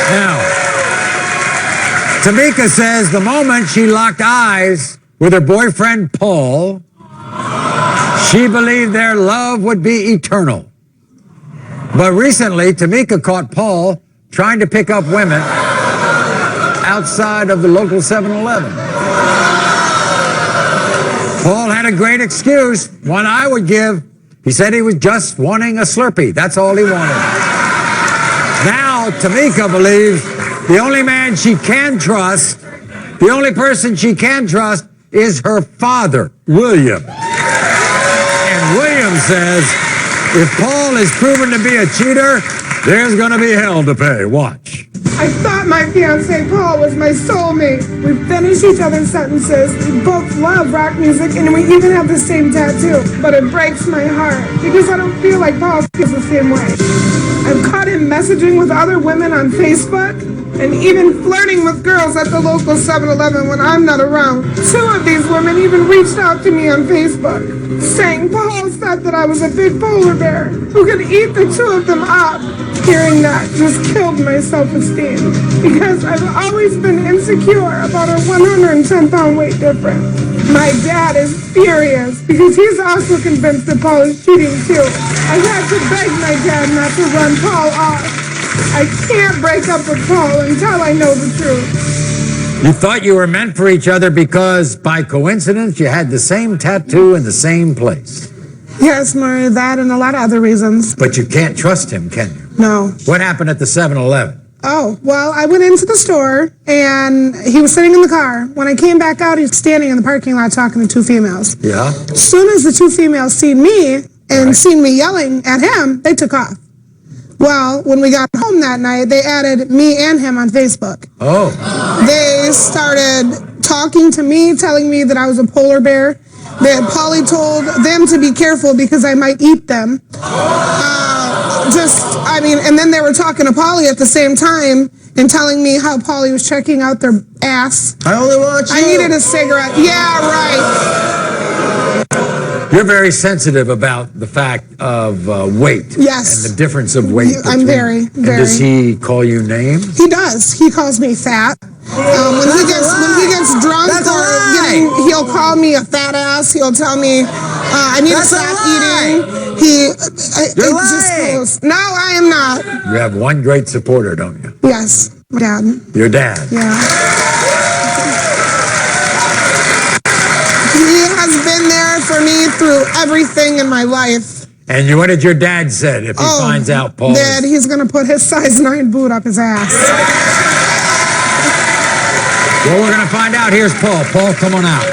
Now, Tamika says the moment she locked eyes with her boyfriend, Paul, she believed their love would be eternal. But recently, Tamika caught Paul trying to pick up women outside of the local 7-Eleven. Paul had a great excuse, one I would give. He said he was just wanting a Slurpee. That's all he wanted. Now, Tamika believes the only man she can trust, the only person she can trust, is her father, William. And William says, if Paul is proven to be a cheater, there's going to be hell to pay. Watch. I thought my fiance Paul was my soulmate. We finish each other's sentences. We both love rock music and we even have the same tattoo. But it breaks my heart because I don't feel like Paul feels the same way. I've caught him messaging with other women on Facebook and even flirting with girls at the local 7-Eleven when I'm not around. 2 of these women even reached out to me on Facebook saying Paul said that I was a big polar bear who could eat the 2 of them up. Hearing that just killed my self-esteem because I've always been insecure about our 110-pound weight difference. My dad is furious because he's also convinced that Paul is cheating too. I had to beg my dad not to run Paul off. I can't break up with Paul until I know the truth. You thought you were meant for each other because, by coincidence, you had the same tattoo in the same place. Yes, Maury, that and a lot of other reasons. But you can't trust him, can you? No. What happened at the 7-Eleven? Oh, well, I went into the store, and he was sitting in the car. When I came back out, he was standing in the parking lot talking to 2 females. Yeah? As soon as the 2 females seen me and seen me yelling at him, they took off. Well, when we got home that night, they added me and him on Facebook. Oh. They started talking to me, telling me that I was a polar bear, that Paulie told them to be careful because I might eat them. And then they were talking to Paulie at the same time and telling me how Paulie was checking out their ass. I only want you. I needed a cigarette. Yeah, right. You're very sensitive about the fact of weight. Yes. And the difference of weight. I'm very. And does he call you names? He does. He calls me fat. When he gets drunk, he'll call me a fat ass. He'll tell me I need to stop eating. You're lying. No, I am not. You have one great supporter, don't you? Yes, my dad. Your dad. Yeah. He has been there for me through everything in my life. And what did your dad said if he finds out Paul? Dad, he's gonna put his size 9 boot up his ass. Well, we're gonna find out. Here's Paul. Paul, come on out.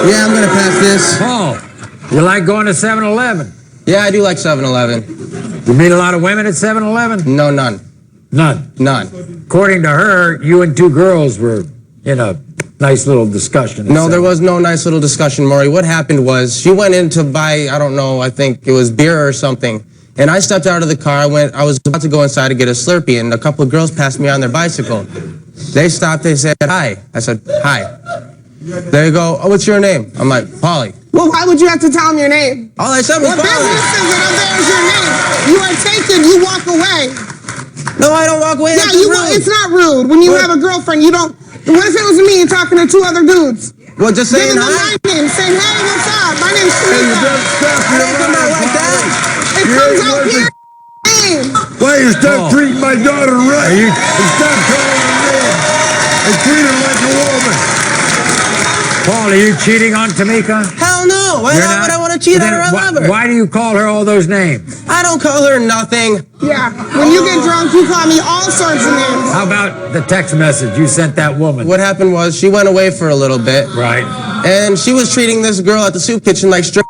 Yeah, I'm gonna pass this. Paul, you like going to 7-Eleven? Yeah, I do like 7-Eleven. You meet a lot of women at 7-Eleven? No, none. None? None. According to her, you and 2 girls were in a nice little discussion. No, there was no nice little discussion, Maury. What happened was she went in to buy, I don't know, I think it was beer or something. And I stepped out of the car. I was about to go inside to get a Slurpee, and a couple of girls passed me on their bicycle. They stopped. They said, hi. I said, hi. They go, oh, what's your name? I'm like, Paulie. Well, why would you have to tell him your name? All I said was What Paulie. business is it if there's your name? You are taken. You walk away. No, I don't walk away. Yeah, That's rude. It's not rude. When you have a girlfriend, you don't. What if it was me talking to 2 other dudes? Well, just saying Give them hi. my name. Say, hey, what's up? My name's Tamika. It don't come out like that. It comes out here. Why you stop treating my daughter right? You stop calling her name and treat her like a woman. Paul, are you cheating on Tamika? Hell no. Why not would I want to cheat on her? I love her. Why do you call her all those names? I don't call her nothing. Yeah. When you get drunk, you call me all sorts of names. How about the text message you sent that woman? What happened was she went away for a little bit. Right. And she was treating this girl at the soup kitchen like strip.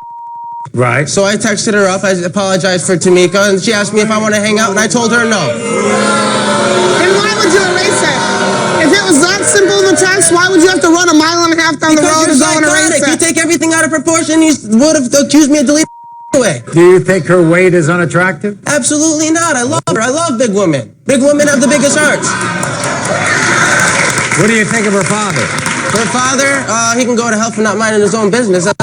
Right. So I texted her up. I apologized for Tamika, and she asked me if I want to hang out, and I told her no. And why would you erase it? If it was that simple of a text, why would you have to run a mile and a half down the road to go and erase it? You take everything out of proportion, you would have accused me of deleting away. Do you think her weight is unattractive? Absolutely not. I love her. I love big women. Big women have the biggest hearts. What do you think of her father? Her father, he can go to hell for not minding his own business. That's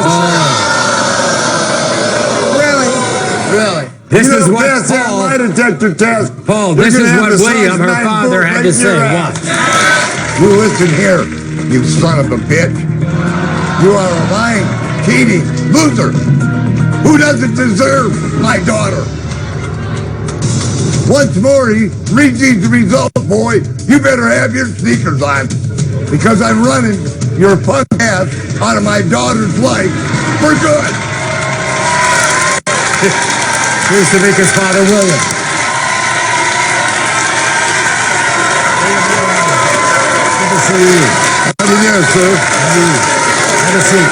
Really? This is what pass that Paul, lie detector test. Paul, You're this is gonna have what the William, size her 9 father, boot had right to in say. your ass. Watch. You listen here, you son of a bitch. You are a lying, cheating loser who doesn't deserve my daughter. Once Maury reads these results, boy, you better have your sneakers on because I'm running your punk ass out of my daughter's life for good. Here's Tamika's father, William. Good to see you. How you there, sir? Have a seat.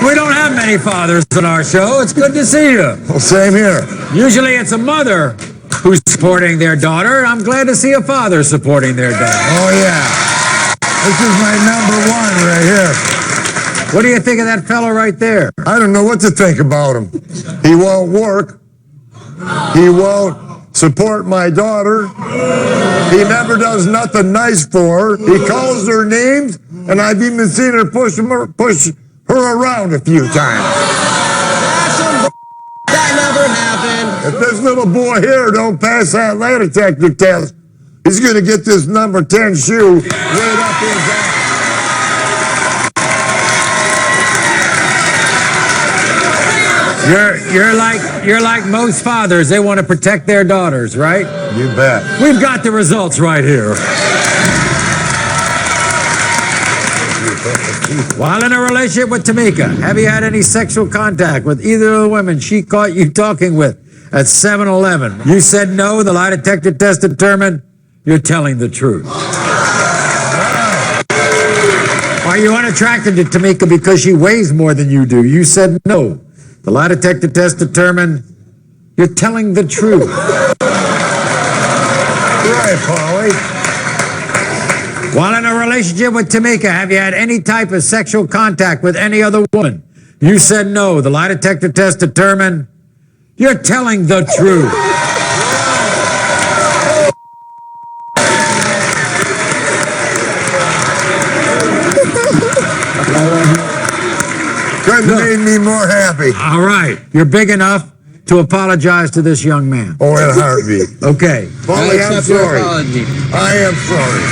We don't have many fathers on our show. It's good to see you. Well, same here. Usually it's a mother who's supporting their daughter. I'm glad to see a father supporting their daughter. Oh, yeah. This is my number one right here. What do you think of that fellow right there? I don't know what to think about him. He won't work. He won't support my daughter. He never does nothing nice for her. He calls her names, and I've even seen her push her around a few times. That never happened. If this little boy here don't pass that lie detector test, he's going to get this number 10 shoe right up his ass. You're like most fathers. They want to protect their daughters, right? You bet. We've got the results right here. While in a relationship with Tamika, have you had any sexual contact with either of the women she caught you talking with at 7-Eleven? You said no. The lie detector test determined you're telling the truth. Are you unattracted to Tamika because she weighs more than you do? You said no. The lie detector test determined you're telling the truth. Right, Paulie. While in a relationship with Tamika, have you had any type of sexual contact with any other woman? You said no. The lie detector test determined you're telling the truth. Couldn't made me more happy. All right. You're big enough to apologize to this young man. Oh, in a heartbeat. Okay. Paulie, I'm accept your sorry. apology. I am sorry.